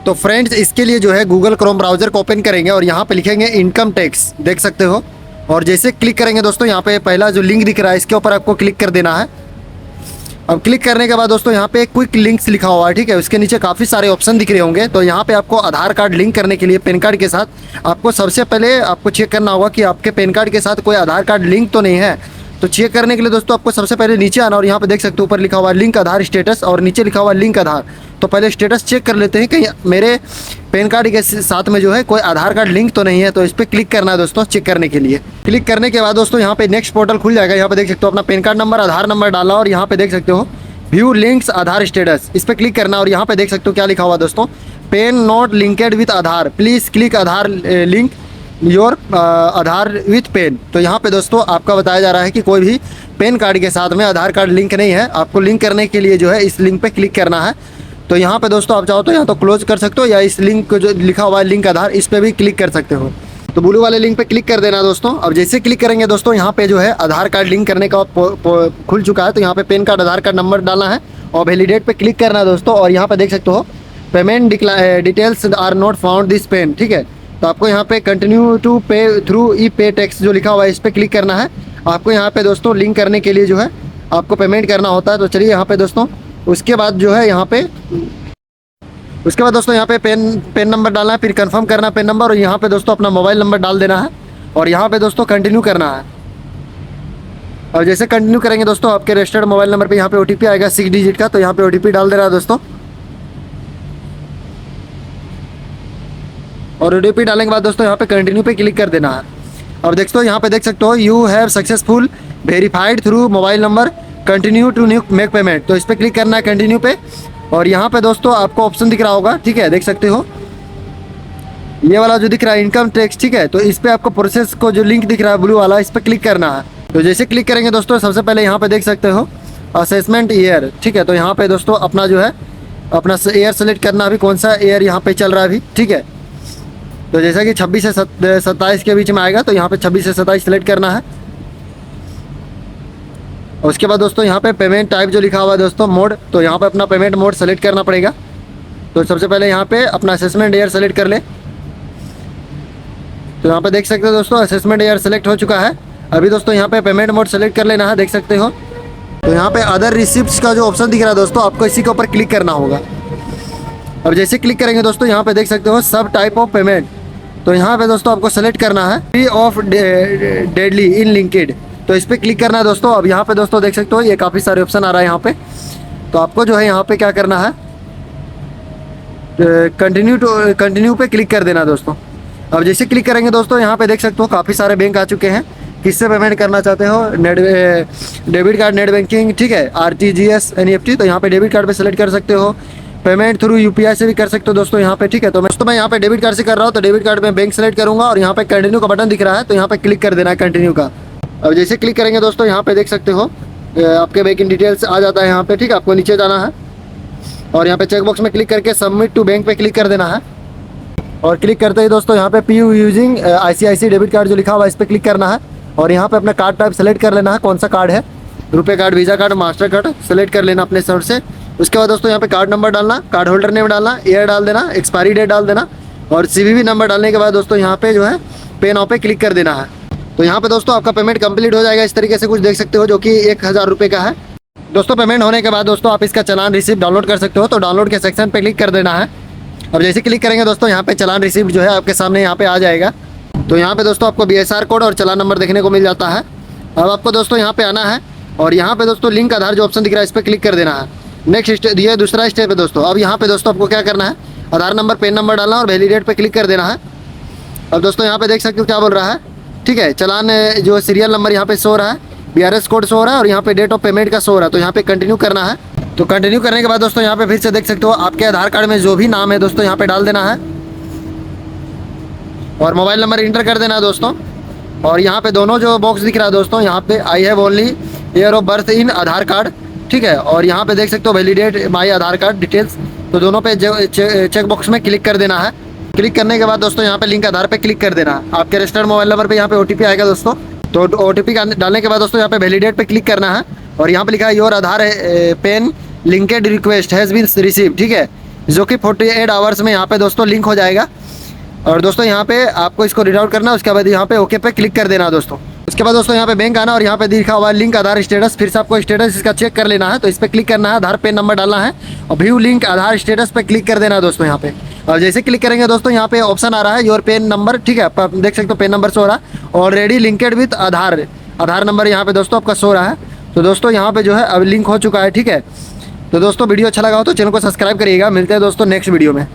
तो फ्रेंड्स इसके लिए जो है गूगल क्रोम ब्राउज़र को ओपन करेंगे और यहाँ पे लिखेंगे इनकम टैक्स, देख सकते हो। और जैसे क्लिक करेंगे दोस्तों यहाँ पे पहला जो लिंक दिख रहा है इसके ऊपर आपको क्लिक कर देना है। अब क्लिक करने के बाद दोस्तों यहाँ पे क्विक लिंक्स लिखा हुआ है, ठीक है। उसके नीचे काफ़ी सारे ऑप्शन दिख रहे होंगे। तो यहाँ पे आपको आधार कार्ड लिंक करने के लिए पैन कार्ड के साथ आपको सबसे पहले आपको चेक करना होगा कि आपके पैन कार्ड के साथ कोई आधार कार्ड लिंक तो नहीं है। तो चेक करने के लिए दोस्तों आपको सबसे पहले नीचे आना और यहाँ पे देख सकते हो ऊपर लिखा हुआ लिंक आधार स्टेटस और नीचे लिखा हुआ लिंक आधार। तो पहले स्टेटस चेक कर लेते हैं कहीं मेरे पैन कार्ड के साथ में जो है कोई आधार कार्ड लिंक तो नहीं है। तो इस पर क्लिक करना है दोस्तों चेक करने के लिए। क्लिक करने के बाद दोस्तों यहाँ पे नेक्स्ट पोर्टल खुल जाएगा। यहाँ पे देख सकते हो अपना पैन कार्ड नंबर आधार नंबर डाला और यहाँ पे देख सकते हो व्यू लिंक्स आधार स्टेटस, इस पर क्लिक करना और यहाँ पे देख सकते हो क्या लिखा हुआ दोस्तों, PAN not linked with Aadhaar, please click Aadhaar link your Aadhaar with PAN. तो यहाँ पे दोस्तों आपका बताया जा रहा है कि कोई भी पैन कार्ड के साथ में आधार कार्ड लिंक नहीं है। आपको लिंक करने के लिए जो है इस लिंक पे क्लिक करना है। तो यहाँ पे दोस्तों आप चाहो तो यहाँ तो क्लोज कर सकते हो या इस लिंक को जो लिखा हुआ है लिंक आधार, इस पर भी क्लिक कर सकते हो। तो ब्लू वाले लिंक पे क्लिक कर देना दोस्तों। अब जैसे क्लिक करेंगे दोस्तों यहाँ पे जो है आधार कार्ड लिंक करने का खुल चुका है। तो यहाँ पे पैन कार्ड आधार कार्ड नंबर डालना है और वैलिडेट पे क्लिक करना है दोस्तों। और यहाँ पे देख सकते हो payment details are not found this PAN, ठीक है। तो आपको यहाँ पे continue to pay through e pay tax जो लिखा हुआ है इस पर क्लिक करना है। आपको यहाँ पे दोस्तों लिंक करने के लिए जो है आपको पेमेंट करना होता है। तो चलिए यहाँ पे दोस्तों उसके बाद जो है यहाँ पे दोस्तों यहाँ पे पेन नंबर डालना है, फिर कंफर्म करना है पेन नंबर और यहाँ पे दोस्तों अपना मोबाइल नंबर डाल देना है और यहाँ पे दोस्तों कंटिन्यू करना है। और जैसे कंटिन्यू करेंगे दोस्तों आपके रजिस्टर्ड मोबाइल नंबर पे यहाँ पे ओटीपी आएगा 6 डिजिट का। तो यहाँ पे ओटीपी डाल दे रहा है दोस्तों और ओटीपी डालने के बाद दोस्तों यहाँ पे कंटिन्यू पे क्लिक कर देना है। अब दोस्तों यहाँ पे देख सकते हो you have successful verified through mobile number continue to new make payment. तो इस पर क्लिक करना है कंटिन्यू पे और यहाँ पे दोस्तों आपको ऑप्शन दिख रहा होगा, ठीक है, देख सकते हो ये वाला जो दिख रहा है इनकम टैक्स, ठीक है। तो इस पर आपको प्रोसेस को जो लिंक दिख रहा है ब्लू वाला इस पर क्लिक करना है। तो जैसे क्लिक करेंगे दोस्तों सबसे पहले यहाँ पे देख सकते हो असेसमेंट ईयर, ठीक है। तो यहाँ पे दोस्तों अपना जो है अपना ईयर सेलेक्ट करना, अभी कौन सा ईयर यहाँ पे चल रहा है अभी, ठीक है। तो जैसा कि 26 से 27 के बीच में आएगा तो यहाँ पे 26 से 27 सेलेक्ट करना है। और उसके बाद दोस्तों यहाँ पे पेमेंट टाइप जो लिखा हुआ है दोस्तों मोड, तो यहाँ पे अपना पेमेंट मोड सेलेक्ट करना पड़ेगा। तो सबसे पहले यहाँ पे अपना असेसमेंट ईयर सेलेक्ट कर ले। तो यहाँ पे देख सकते हो दोस्तों असेसमेंट ईयर सेलेक्ट हो चुका है। अभी दोस्तों यहाँ पे पेमेंट मोड सेलेक्ट कर लेना है, देख सकते हो। तो यहाँ पे अदर रिसिप्ट्स का जो ऑप्शन दिख रहा है दोस्तों आपको इसी के ऊपर क्लिक करना होगा। अब जैसे क्लिक करेंगे दोस्तों यहाँ पे देख सकते हो सब टाइप ऑफ पेमेंट। तो यहाँ पे दोस्तों आपको सेलेक्ट करना है free of deadly in linked. तो इस पर क्लिक करना है दोस्तों। अब यहाँ पे दोस्तों देख सकते हो ये काफ़ी सारे ऑप्शन आ रहा है यहाँ पे। तो आपको जो है यहाँ पे क्या करना है कंटिन्यू पे क्लिक कर देना दोस्तों। अब जैसे क्लिक करेंगे दोस्तों यहाँ पे देख सकते हो काफ़ी सारे बैंक आ चुके हैं। किससे पेमेंट करना चाहते हो, डेबिट कार्ड नेट बैंकिंग, ठीक है, आरटीजीएस एनईएफटी। तो यहाँ पे डेबिट कार्ड पे सेलेक्ट कर सकते हो। पेमेंट थ्रू यूपीआई से भी कर सकते हो दोस्तों यहाँ पे, ठीक है। तो मैं यहाँ पे डेबिट कार्ड से कर रहा हूँ। तो डेबिट कार्ड में बैंक सेलेक्ट करूँगा और यहाँ पे कंटिन्यू का बटन दिख रहा है तो यहाँ पे क्लिक कर देना है कंटिन्यू का। अब जैसे क्लिक करेंगे दोस्तों यहाँ पे देख सकते हो आपके बैंकिंग डिटेल्स आ जाता है यहाँ पे, ठीक है। आपको नीचे जाना है और यहाँ पे चेकबॉक्स में क्लिक करके सबमिट टू बैंक पे क्लिक कर देना है। और क्लिक करते ही दोस्तों यहाँ पे P U using ICICI debit card जो लिखा हुआ है इस पर क्लिक करना है और यहाँ पे अपना कार्ड टाइप सेलेक्ट कर लेना है, कौन सा कार्ड है, रुपए card, visa card, master card select कर लेना अपने सर्च से। उसके बाद दोस्तों यहाँ पे कार्ड नंबर डालना, कार्ड होल्डर नेम डालना, ईयर डाल देना, एक्सपायरी डेट डाल देना और CVV नंबर डालने के बाद दोस्तों यहाँ पे जो है पे नाउ पे क्लिक कर देना है। तो यहाँ पे दोस्तों आपका पेमेंट कंप्लीट हो जाएगा। इस तरीके से कुछ देख सकते हो जो कि 1000 रुपये का है दोस्तों। पेमेंट होने के बाद दोस्तों आप इसका चालान रिसिप्ट डाउनलोड कर सकते हो। तो डाउनलोड के सेक्शन पे क्लिक कर देना है। अब जैसे क्लिक करेंगे दोस्तों यहाँ पे चालान रिसिप्ट जो है आपके सामने यहाँ पे आ जाएगा। तो यहाँ पे दोस्तों आपको BSR कोड और चालान नंबर देखने को मिल जाता है। अब आपको दोस्तों यहाँ पे आना है और यहाँ पे दोस्तों लिंक आधार जो ऑप्शन दिख रहा है इस पर क्लिक कर देना है। नेक्स्ट ये दूसरा स्टेप है दोस्तों। अब यहाँ पे दोस्तों आपको क्या करना है, आधार नंबर पेन नंबर डालना और वैलिडेट पे क्लिक कर देना है। अब दोस्तों यहाँ पे देख सकते हो क्या बोल रहा है, ठीक है। चालान जो सीरियल नंबर यहाँ पे शो हो रहा है, BRS कोड शो हो रहा है और यहाँ पे डेट ऑफ पेमेंट का शो हो रहा है। तो यहाँ पे कंटिन्यू करना है। तो कंटिन्यू करने के बाद दोस्तों यहाँ पे फिर से देख सकते हो आपके आधार कार्ड में जो भी नाम है दोस्तों यहाँ पे डाल देना है और मोबाइल नंबर इंटर कर देना है दोस्तों। और यहाँ पे दोनों जो बॉक्स दिख रहा है दोस्तों यहाँ पे I have only year of birth in Aadhaar card, ठीक है। और यहाँ पे देख सकते हो वैलिडेट माई आधार कार्ड डिटेल्स। तो दोनों पे चेक बॉक्स में क्लिक कर देना है। क्लिक करने के बाद दोस्तों यहाँ पे लिंक आधार पे क्लिक कर देना है। आपके रजिस्टर्ड मोबाइल नंबर पे यहाँ पे OTP आएगा दोस्तों। तो OTP डालने के बाद दोस्तों यहाँ पे वैलिडेट पे क्लिक करना है और यहाँ पे लिखा है your Aadhaar PAN linked request has been receive, ठीक है। जो कि 48 आवर्स में यहाँ पे दोस्तों लिंक हो जाएगा। और दोस्तों यहाँ पे आपको इसको रीड आउट करना है, उसके बाद यहाँ पे ओके पे क्लिक कर देना दोस्तों। उसके बाद दोस्तों यहाँ पे बैंक आना और यहाँ पे लिखा हुआ है लिंक आधार स्टेटस, फिर से आपको स्टेटस इसका चेक कर लेना है, तो इस पर क्लिक करना है, आधार पेन नंबर डालना है और व्यू लिंक आधार स्टेटस पे क्लिक कर देना है दोस्तों यहाँ पे। और जैसे क्लिक करेंगे दोस्तों यहाँ पे ऑप्शन आ रहा है योर पेन नंबर, ठीक है, आप देख सकते हो पेन नंबर शो हो रहा है, already linked with Aadhaar, Aadhaar number यहाँ पे दोस्तों आपका शो रहा है। तो दोस्तों यहाँ पे जो है अब लिंक हो चुका है, ठीक है। तो दोस्तों वीडियो अच्छा लगा हो तो चैनल को सब्सक्राइब करिएगा, मिलते हैं दोस्तों नेक्स्ट वीडियो में।